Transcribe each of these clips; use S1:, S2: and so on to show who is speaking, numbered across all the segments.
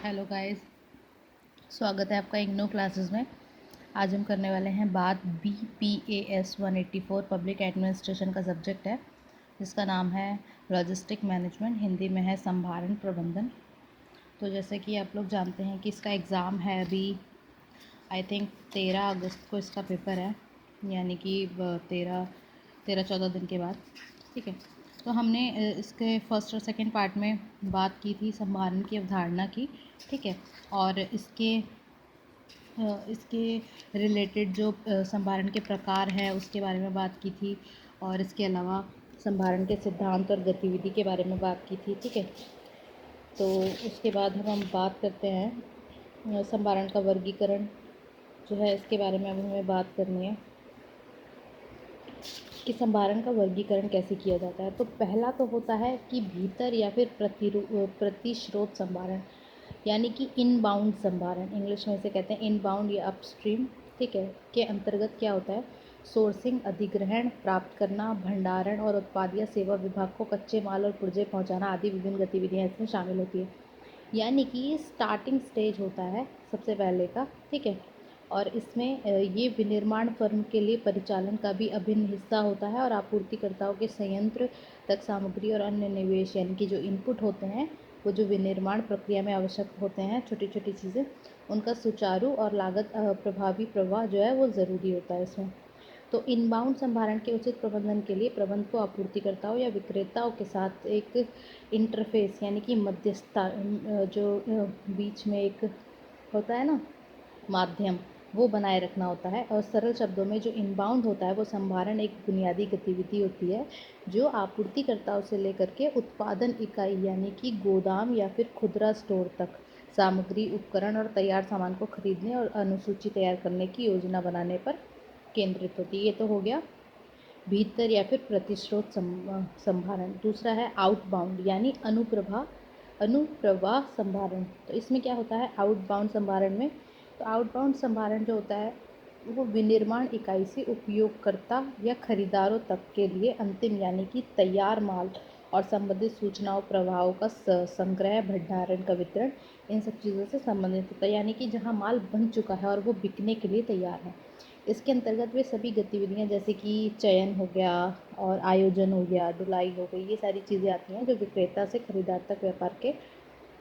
S1: Hello guys, स्वागत है आपका इग्नो क्लासेस में। आज हम करने वाले हैं बात BPAS 184 पब्लिक एडमिनिस्ट्रेशन का सब्जेक्ट है, जिसका नाम है लॉजिस्टिक मैनेजमेंट, हिंदी में है संभारण प्रबंधन। तो जैसे कि आप लोग जानते हैं कि इसका एग्ज़ाम है अभी, आई थिंक 13 अगस्त को इसका पेपर है, यानी कि 13-14 दिन के बाद। ठीक है, तो हमने इसके फर्स्ट और सेकंड पार्ट में बात की थी संभारण की अवधारणा की। ठीक है, और इसके रिलेटेड जो संभारण के प्रकार है उसके बारे में बात की थी, और इसके अलावा संभारण के सिद्धांत और गतिविधि के बारे में बात की थी। ठीक है, तो उसके बाद हम बात करते हैं संभारण का वर्गीकरण जो है, इसके बारे में अब हमें बात करनी है कि संभारण का वर्गीकरण कैसे किया जाता है। तो पहला तो होता है कि भीतर या फिर प्रतिस्रोत संभारण, यानी कि इनबाउंड संभारण, इंग्लिश में इसे कहते हैं इनबाउंड या अपस्ट्रीम। ठीक है, के अंतर्गत क्या होता है, सोर्सिंग, अधिग्रहण, प्राप्त करना, भंडारण और उत्पाद या सेवा विभाग को कच्चे माल और पुर्जे पहुंचाना आदि विभिन्न गतिविधियां इसमें शामिल होती है। यानी कि ये स्टार्टिंग स्टेज होता है सबसे पहले का। ठीक है, और इसमें ये विनिर्माण फर्म के लिए परिचालन का भी अभिन्न हिस्सा होता है, और आपूर्तिकर्ताओं के संयंत्र तक सामग्री और अन्य निवेश, यानी कि जो इनपुट होते हैं, वो जो विनिर्माण प्रक्रिया में आवश्यक होते हैं, छोटी छोटी चीज़ें, उनका सुचारू और लागत प्रभावी प्रवाह जो है वो ज़रूरी होता है इसमें। तो इनबाउंड संभारण के उचित प्रबंधन के लिए प्रबंध को आपूर्तिकर्ताओं या विक्रेताओं के साथ एक इंटरफेस, यानी कि मध्यस्थता, जो बीच में एक होता है ना, माध्यम, वो बनाए रखना होता है। और सरल शब्दों में जो इनबाउंड होता है वो संभारण एक बुनियादी गतिविधि होती है जो आपूर्तिकर्ताओं से लेकर के उत्पादन इकाई, यानी कि गोदाम या फिर खुदरा स्टोर तक सामग्री, उपकरण और तैयार सामान को खरीदने और अनुसूची तैयार करने की योजना बनाने पर केंद्रित होती है। ये तो हो गया भीतर या फिर प्रतिस्रोत संभारण। दूसरा है आउटबाउंड, यानी अनुप्रवाह संभारण। तो इसमें क्या होता है आउटबाउंड संभारण में, तो आउटबाउंड संभारण जो होता है वो विनिर्माण इकाई से उपयोगकर्ता या खरीदारों तक के लिए अंतिम, यानी कि तैयार माल और संबंधित सूचनाओं, प्रवाहों का संग्रह, भंडारण का वितरण, इन सब चीज़ों से संबंधित होता है। यानी कि जहाँ माल बन चुका है और वो बिकने के लिए तैयार है। इसके अंतर्गत वे सभी गतिविधियां जैसे कि चयन हो गया और आयोजन हो गया, ढुलाई हो गई, ये सारी चीज़ें आती हैं जो विक्रेता से खरीदार तक व्यापार के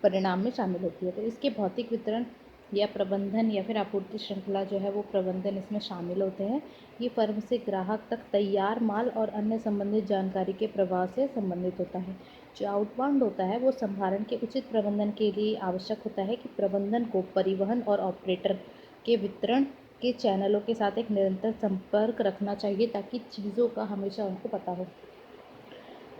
S1: परिणाम में शामिल होती है। तो इसके भौतिक वितरण या प्रबंधन या फिर आपूर्ति श्रृंखला जो है वो प्रबंधन इसमें शामिल होते हैं। ये फर्म से ग्राहक तक तैयार माल और अन्य संबंधित जानकारी के प्रवाह से संबंधित होता है। जो आउटबाउंड होता है वो संभारण के उचित प्रबंधन के लिए आवश्यक होता है कि प्रबंधन को परिवहन और ऑपरेटर के वितरण के चैनलों के साथ एक निरंतर संपर्क रखना चाहिए, ताकि चीज़ों का हमेशा उनको पता हो।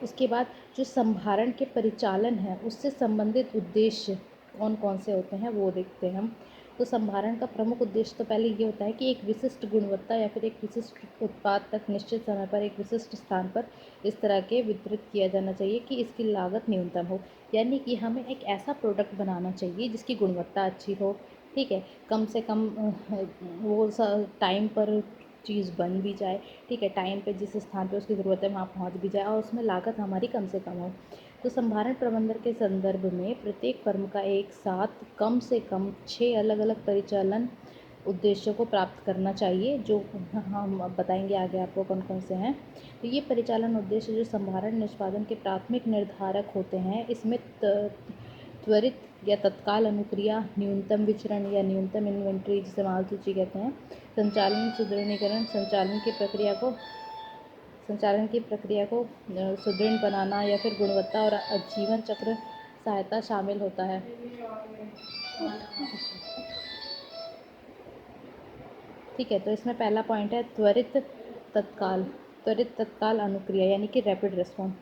S1: उसके बाद जो संभारण के परिचालन है उससे संबंधित उद्देश्य कौन कौन से होते हैं वो देखते हैं हम। तो संभारण का प्रमुख उद्देश्य तो पहले ये होता है कि एक विशिष्ट गुणवत्ता या फिर एक विशिष्ट उत्पाद तक निश्चित समय पर एक विशिष्ट स्थान पर इस तरह के वितरित किया जाना चाहिए कि इसकी लागत न्यूनतम हो। यानी कि हमें एक ऐसा प्रोडक्ट बनाना चाहिए जिसकी गुणवत्ता अच्छी हो। ठीक है, कम से कम वो टाइम पर चीज़ बन भी जाए। ठीक है, टाइम पे जिस स्थान पे उसकी ज़रूरत है वहाँ पहुँच भी जाए, और उसमें लागत हमारी कम से कम हो। तो संभारण प्रबंधन के संदर्भ में प्रत्येक फर्म का एक साथ कम से कम 6 अलग अलग परिचालन उद्देश्यों को प्राप्त करना चाहिए, जो हम अब बताएंगे आगे आपको कौन कौन से हैं। तो ये परिचालन उद्देश्य जो संभारण निष्पादन के प्राथमिक निर्धारक होते हैं, इसमें त्वरित या तत्काल अनुक्रिया, न्यूनतम विचरण या न्यूनतम इन्वेंट्री जिसे माल सूची कहते हैं, संचालन सुदृढ़ीकरण, संचालन की प्रक्रिया को सुदृढ़ बनाना, या फिर गुणवत्ता और जीवन चक्र सहायता शामिल होता है। ठीक है, तो इसमें पहला पॉइंट है त्वरित तत्काल अनुक्रिया, यानी कि रैपिड रिस्पॉन्स।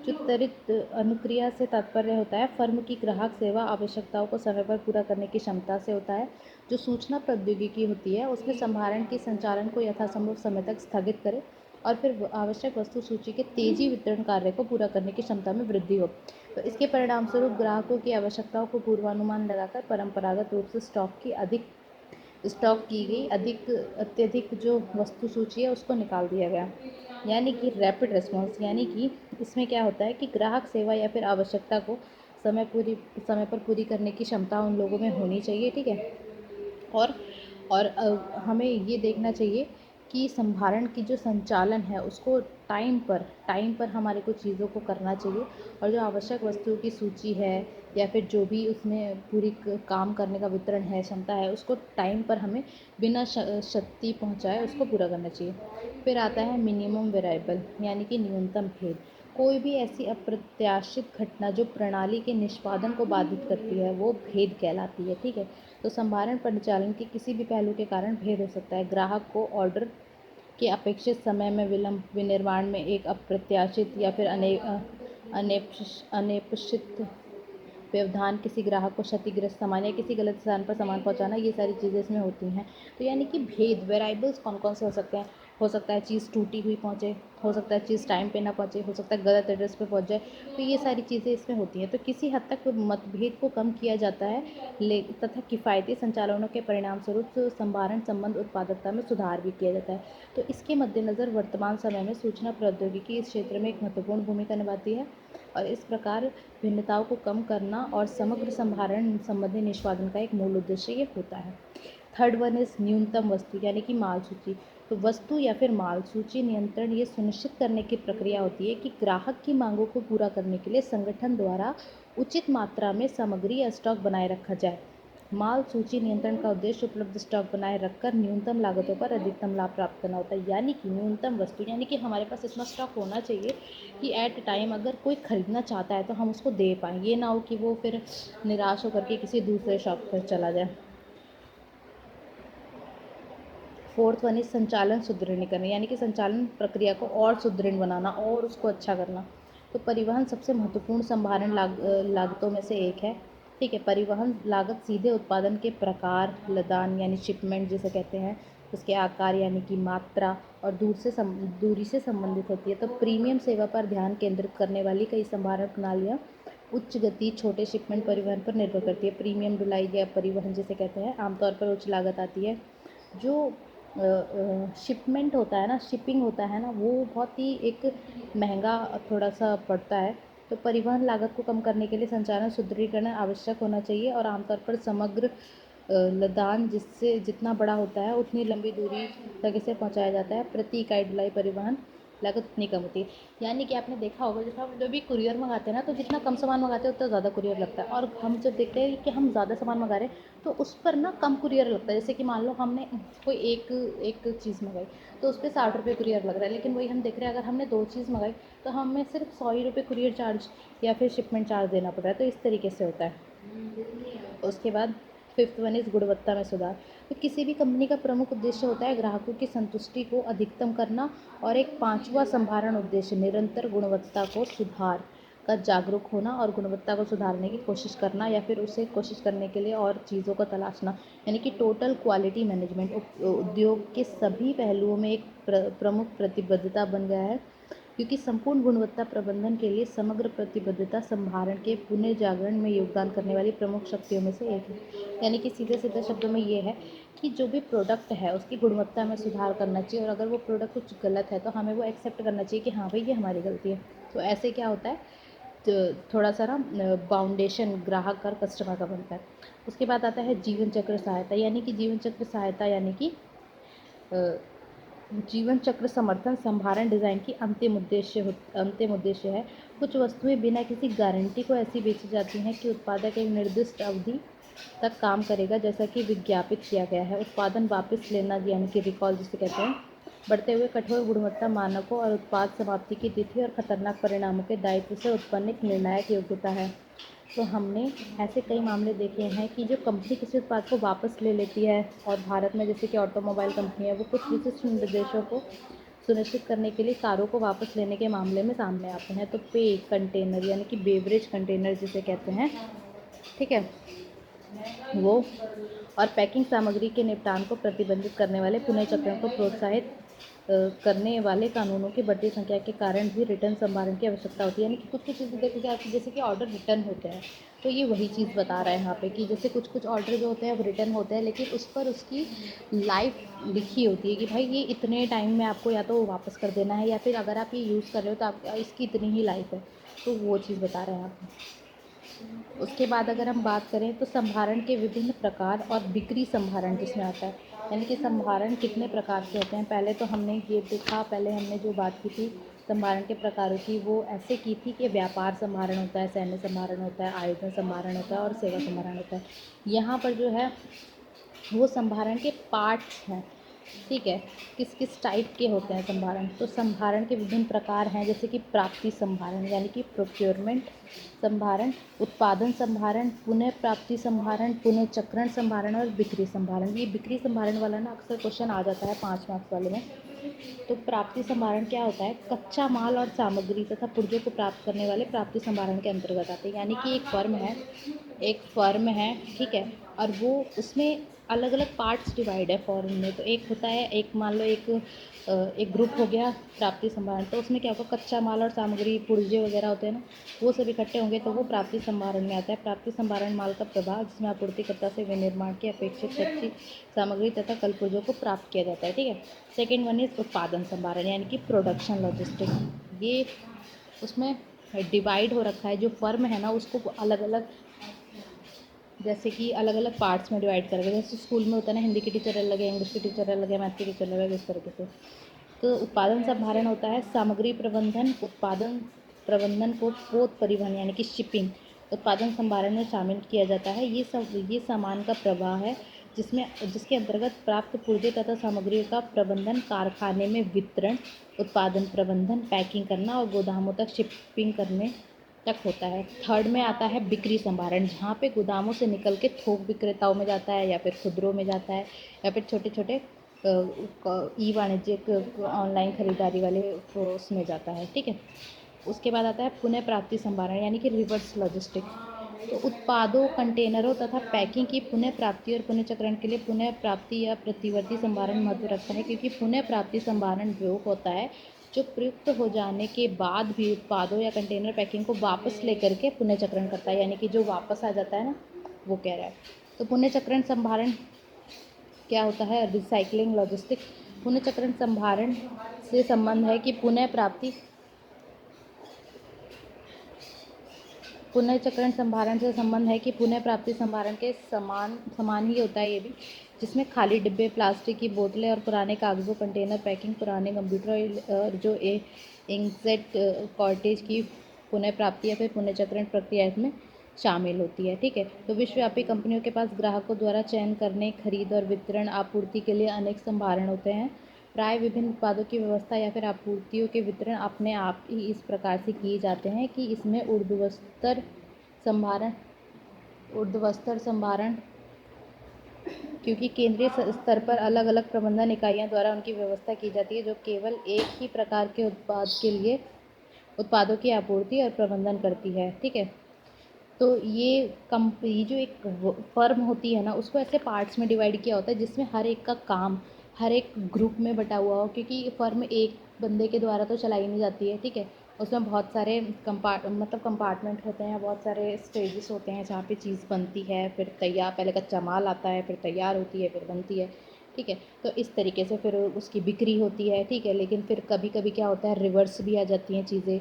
S1: जो त्वरित अनुक्रिया से तात्पर्य होता है फर्म की ग्राहक सेवा आवश्यकताओं को समय पर पूरा करने की क्षमता से होता है। जो सूचना प्रौद्योगिकी होती है उसमें संभारण के संचालन को यथासंभव समय तक स्थगित करे, और फिर आवश्यक वस्तु सूची के तेजी वितरण कार्य को पूरा करने की क्षमता में वृद्धि हो। तो इसके परिणाम स्वरूप ग्राहकों की आवश्यकताओं को पूर्वानुमान लगाकर परंपरागत रूप से स्टॉक की गई अत्यधिक जो वस्तु सूची है उसको निकाल दिया गया। यानी कि रैपिड रिस्पॉन्स, यानी कि इसमें क्या होता है कि ग्राहक सेवा या फिर आवश्यकता को समय पर पूरी करने की क्षमता उन लोगों में होनी चाहिए, ठीक है। और हमें ये देखना चाहिए कि संभारण की जो संचालन है उसको टाइम पर हमारे को चीज़ों को करना चाहिए, और जो आवश्यक वस्तुओं की सूची है या फिर जो भी उसमें पूरी काम करने का वितरण है, क्षमता है, उसको टाइम पर हमें बिना क्षति पहुंचाए उसको पूरा करना चाहिए। फिर आता है मिनिमम वेरिएबल यानी कि न्यूनतम भेद। कोई भी ऐसी अप्रत्याशित घटना जो प्रणाली के निष्पादन को बाधित करती है वो भेद कहलाती है, ठीक है। तो संभारण परिचालन के किसी भी पहलू के कारण भेद हो सकता है। ग्राहक को ऑर्डर के अपेक्षित समय में विलंब, विनिर्माण में एक अप्रत्याशित या फिर अनपेक्षित व्यवधान, किसी ग्राहक को क्षतिग्रस्त सामान या किसी गलत स्थान पर सामान पहुंचाना, ये सारी चीज़ें इसमें होती हैं। तो यानी कि भेद वेरिएबल्स कौन कौन से हो सकते हैं। हो सकता है चीज़ टूटी हुई पहुंचे, हो सकता है चीज़ टाइम पे ना पहुंचे, हो सकता है गलत एड्रेस पे पहुंच जाए। तो ये सारी चीज़ें इसमें होती हैं। तो किसी हद तक मतभेद को कम किया जाता है तथा किफ़ायती संचालनों के परिणाम स्वरूप संभारण संबंध उत्पादकता में सुधार भी किया जाता है। तो इसके मद्देनज़र वर्तमान समय में सूचना प्रौद्योगिकी इस क्षेत्र में एक महत्वपूर्ण भूमिका निभाती है, और इस प्रकार भिन्नताओं को कम करना और समग्र संभारण संबंधी निष्पादन का एक मूल उद्देश्य ये होता है। थर्ड वन इज न्यूनतम वस्तु यानी कि माल सूची। तो वस्तु या फिर माल सूची नियंत्रण ये सुनिश्चित करने की प्रक्रिया होती है कि ग्राहक की मांगों को पूरा करने के लिए संगठन द्वारा उचित मात्रा में सामग्री या स्टॉक बनाए रखा जाए। माल सूची नियंत्रण का उद्देश्य उपलब्ध स्टॉक बनाए रखकर न्यूनतम लागतों पर अधिकतम लाभ प्राप्त करना होता है। यानी कि न्यूनतम वस्तु यानी कि हमारे पास इतना स्टॉक होना चाहिए कि एट टाइम अगर कोई खरीदना चाहता है तो हम उसको दे पाएँ। ये ना हो कि वो फिर निराश होकर के किसी दूसरे शॉप पर चला जाए। फोर्थ वन इज संचालन सुदृढ़ीकरण यानी कि संचालन प्रक्रिया को और सुदृढ़ बनाना और उसको अच्छा करना। तो परिवहन सबसे महत्वपूर्ण संभारण लागतों में से एक है, ठीक है। परिवहन लागत सीधे उत्पादन के प्रकार, लदान यानी शिपमेंट जिसे कहते हैं, उसके आकार यानी कि मात्रा और दूरी से संबंधित होती है। तो प्रीमियम सेवा पर ध्यान केंद्रित करने वाली कई संभारण प्रणालियाँ उच्च गति छोटे शिपमेंट परिवहन पर निर्भर करती है। प्रीमियम ढुलाई या परिवहन जिसे कहते हैं, आमतौर पर उच्च लागत आती है। जो शिपमेंट होता है ना, शिपिंग होता है ना, वो बहुत ही एक महंगा थोड़ा सा पड़ता है। तो परिवहन लागत को कम करने के लिए संचालन सुदृढ़ीकरण आवश्यक होना चाहिए, और आमतौर पर समग्र लदान जिससे जितना बड़ा होता है उतनी लंबी दूरी तक इसे पहुंचाया जाता है। प्रति इकाई ढुलाई परिवहन लागत उतनी कम होती है। यानी कि आपने देखा होगा जैसे हम जब भी कुरियर मंगाते हैं ना, तो जितना कम सामान मंगाते हैं उतना ज़्यादा कुरियर लगता है, और हम जब देखते हैं कि हम ज़्यादा सामान मंगा रहे हैं तो उस पर ना कम कुरियर लगता है। जैसे कि मान लो हमने कोई एक चीज़ मंगाई तो उस पर 60 रुपये कुरियर लग रहा है, लेकिन वही हम देख रहे हैं अगर हमने 2 चीज़ मंगाई तो हमें सिर्फ 100 ही रुपये कुरियर चार्ज या फिर शिपमेंट चार्ज देना पड़ रहा है। तो इस तरीके से होता है। उसके बाद फिफ्थ वन इज़ गुणवत्ता में सुधार। तो किसी भी कंपनी का प्रमुख उद्देश्य होता है ग्राहकों की संतुष्टि को अधिकतम करना, और एक पांचवा संभारण उद्देश्य निरंतर गुणवत्ता को सुधार का जागरूक होना और गुणवत्ता को सुधारने की कोशिश करना, या फिर उसे कोशिश करने के लिए और चीज़ों को तलाशना। यानी कि टोटल क्वालिटी मैनेजमेंट उद्योग के सभी पहलुओं में एक प्रमुख प्रतिबद्धता बन गया है, क्योंकि संपूर्ण गुणवत्ता प्रबंधन के लिए समग्र प्रतिबद्धता संभारण के पुनर्जागरण में योगदान करने वाली प्रमुख शक्तियों में से एक है। यानी कि सीधे सीधे शब्दों में ये है कि जो भी प्रोडक्ट है उसकी गुणवत्ता में सुधार करना चाहिए, और अगर वो प्रोडक्ट कुछ गलत है तो हमें वो एक्सेप्ट करना चाहिए कि हाँ भाई ये हमारी गलती है। तो ऐसे क्या होता है, तो थोड़ा सा ना बाउंडेशन ग्राहक और कस्टमर का बनता है। उसके बाद आता है जीवन चक्र सहायता। यानी कि जीवन चक्र सहायता यानी कि जीवन चक्र समर्थन संभारण डिज़ाइन की अंतिम उद्देश्य है। कुछ वस्तुएं बिना किसी गारंटी को ऐसी बेची जाती हैं कि उत्पादक एक निर्दिष्ट अवधि तक काम करेगा, जैसा कि विज्ञापित किया गया है। उत्पादन वापस लेना यानी कि रिकॉल जिसे कहते हैं, बढ़ते हुए कठोर गुणवत्ता मानकों और उत्पाद समाप्ति की तिथि और खतरनाक परिणामों के दायित्व से उत्पन्न एक निर्णायक योग्यता है। तो हमने ऐसे कई मामले देखे हैं कि जो कंपनी किसी उत्पाद को वापस ले लेती है, और भारत में जैसे कि ऑटोमोबाइल कंपनी है वो कुछ विशिष्ट निर्देशों को सुनिश्चित करने के लिए कारों को वापस लेने के मामले में सामने आते हैं। तो पेय कंटेनर यानी कि बेवरेज कंटेनर जिसे कहते हैं, ठीक है, वो और पैकिंग सामग्री के निपटान को प्रतिबंधित करने वाले पुनः चक्रण को प्रोत्साहित करने वाले कानूनों की बढ़ती संख्या के कारण भी रिटर्न संभारण की आवश्यकता होती है। यानी कि कुछ कुछ चीज़ें देखो क्या आती है, जैसे कि ऑर्डर रिटर्न होते हैं, तो ये वही चीज़ बता रहा है यहाँ पे कि जैसे कुछ कुछ ऑर्डर जो होते हैं वो रिटर्न होते हैं, लेकिन उस पर उसकी लाइफ लिखी होती है कि भाई ये इतने टाइम में आपको या तो वापस कर देना है, या फिर अगर आप ये यूज़ कर रहे हो तो आप इसकी इतनी ही लाइफ है। तो वो चीज़ बता रहे हैं आप। उसके बाद अगर हम बात करें तो संभारण के विभिन्न प्रकार और बिक्री संभारण जिसमें आता है, यानी कि संभारण कितने प्रकार के होते हैं। पहले तो हमने ये देखा, पहले हमने जो बात की थी संभारण के प्रकारों की, वो ऐसे की थी कि व्यापार संभारण होता है, सैन्य संभारण होता है, आयोजन संभारण होता है और सेवा संभारण होता है। यहाँ पर जो है वो संभारण के पार्ट्स हैं, ठीक है। किस किस टाइप के होते हैं संभारण, तो संभारण के विभिन्न प्रकार हैं, जैसे कि प्राप्ति संभारण यानी कि प्रोक्योरमेंट संभारण, उत्पादन संभारण, पुनः प्राप्ति संभारण, पुनः चक्रण संभारण और बिक्री संभारण। ये बिक्री संभारण वाला ना अक्सर क्वेश्चन आ जाता है 5 मार्क्स वाले में। तो प्राप्ति संभारण क्या होता है, कच्चा माल और सामग्री तथा पुर्जों को प्राप्त करने वाले प्राप्ति संभारण के अंतर्गत आते हैं। यानी कि एक फर्म है, ठीक है, और वो उसमें अलग अलग पार्ट्स डिवाइड है फॉर्म में। तो एक होता है, एक मान लो एक ग्रुप हो गया प्राप्ति संभारण, तो उसमें क्या होगा, कच्चा माल और सामग्री पुर्जे वगैरह होते हैं ना, वो सब इकट्ठे होंगे तो वो प्राप्ति संभारण में आता है। प्राप्ति संभारण माल का प्रवाह जिसमें आपूर्तिकर्ता से विनिर्माण की अपेक्षित कच्ची सामग्री तथा कल पुर्जों को प्राप्त किया जाता है, ठीक है। सेकेंड वन इज उत्पादन संभारण यानी कि प्रोडक्शन लॉजिस्टिक। ये उसमें डिवाइड हो रखा है, जो फर्म है ना उसको अलग अलग, जैसे कि अलग अलग पार्ट्स में डिवाइड करके, जैसे स्कूल में होता है ना, हिंदी की टीचर अलग है, इंग्लिश की टीचर अलग है, मैथ की टीचर अलग है, इस तरीके से। तो उत्पादन संभारण होता है सामग्री प्रबंधन, उत्पादन प्रबंधन को पोत परिवहन यानी कि शिपिंग उत्पादन संभारण में शामिल किया जाता है। ये सामान का प्रवाह है जिसके अंतर्गत प्राप्त पुर्जे तथा सामग्रियों का प्रबंधन, कारखाने में वितरण, उत्पादन प्रबंधन, पैकिंग करना और गोदामों तक शिपिंग करने तक होता है। थर्ड में आता है बिक्री संभारण, जहाँ पे गोदामों से निकल के थोक विक्रेताओं में जाता है या फिर खुदरों में जाता है या फिर छोटे छोटे ई वाणिज्यिक ऑनलाइन खरीदारी वाले उसमें जाता है, ठीक है। उसके बाद आता है पुनः प्राप्ति संभारण यानी कि रिवर्स लॉजिस्टिक। तो उत्पादों, कंटेनरों तथा पैकिंग की पुनः प्राप्ति और पुनः चक्रण के लिए पुनः प्राप्ति या प्रतिवर्ती संभारण महत्व रखता है, क्योंकि पुनः प्राप्ति संभारण वो होता है जो प्रयुक्त हो जाने के बाद भी उत्पादों या कंटेनर पैकिंग को वापस लेकर के पुनः चक्रण करता है, यानी कि जो वापस आ जाता है ना, वो कह रहा है। तो पुनः चक्रण संभारण क्या होता है, रिसाइकलिंग लॉजिस्टिक। पुनः चक्रण संभारण से संबंध है कि पुनः चक्रण संभारण से संबंध है कि पुनः प्राप्ति संभारण के समान ही होता है ये भी, जिसमें खाली डिब्बे, प्लास्टिक की बोतलें और पुराने कागज़ों, कंटेनर पैकिंग, पुराने कंप्यूटर और जो इंकजेट कॉर्टेज की पुनः प्राप्ति या फिर पुनः चक्रण प्रक्रिया इसमें शामिल होती है, ठीक है। तो विश्वव्यापी कंपनियों के पास ग्राहकों द्वारा चयन करने, खरीद और वितरण, आपूर्ति के लिए अनेक संभारण होते हैं। प्राय विभिन्न उत्पादों की व्यवस्था या फिर आपूर्तियों के वितरण अपने आप ही इस प्रकार से किए जाते हैं कि इसमें ऊर्ध्वस्तर संभारण, क्योंकि केंद्रीय स्तर पर अलग अलग प्रबंधन इकाइयों द्वारा उनकी व्यवस्था की जाती है जो केवल एक ही प्रकार के उत्पाद के लिए उत्पादों की आपूर्ति और प्रबंधन करती है, ठीक है। तो ये जो एक फर्म होती है ना, उसको ऐसे पार्ट्स में डिवाइड किया होता है जिसमें हर एक का काम हर एक ग्रुप में बटा हुआ हो, क्योंकि फर्म एक बंदे के द्वारा तो चलाई नहीं जाती है, ठीक है। उसमें बहुत सारे कंपार्टमेंट होते हैं, बहुत सारे स्टेजेस होते हैं जहाँ पे चीज़ बनती है, फिर तैयार, पहले कच्चा माल आता है, फिर तैयार होती है, फिर बनती है, ठीक है। तो इस तरीके से फिर उसकी बिक्री होती है, ठीक है। लेकिन फिर कभी कभी क्या होता है, रिवर्स भी आ जाती हैं चीज़ें,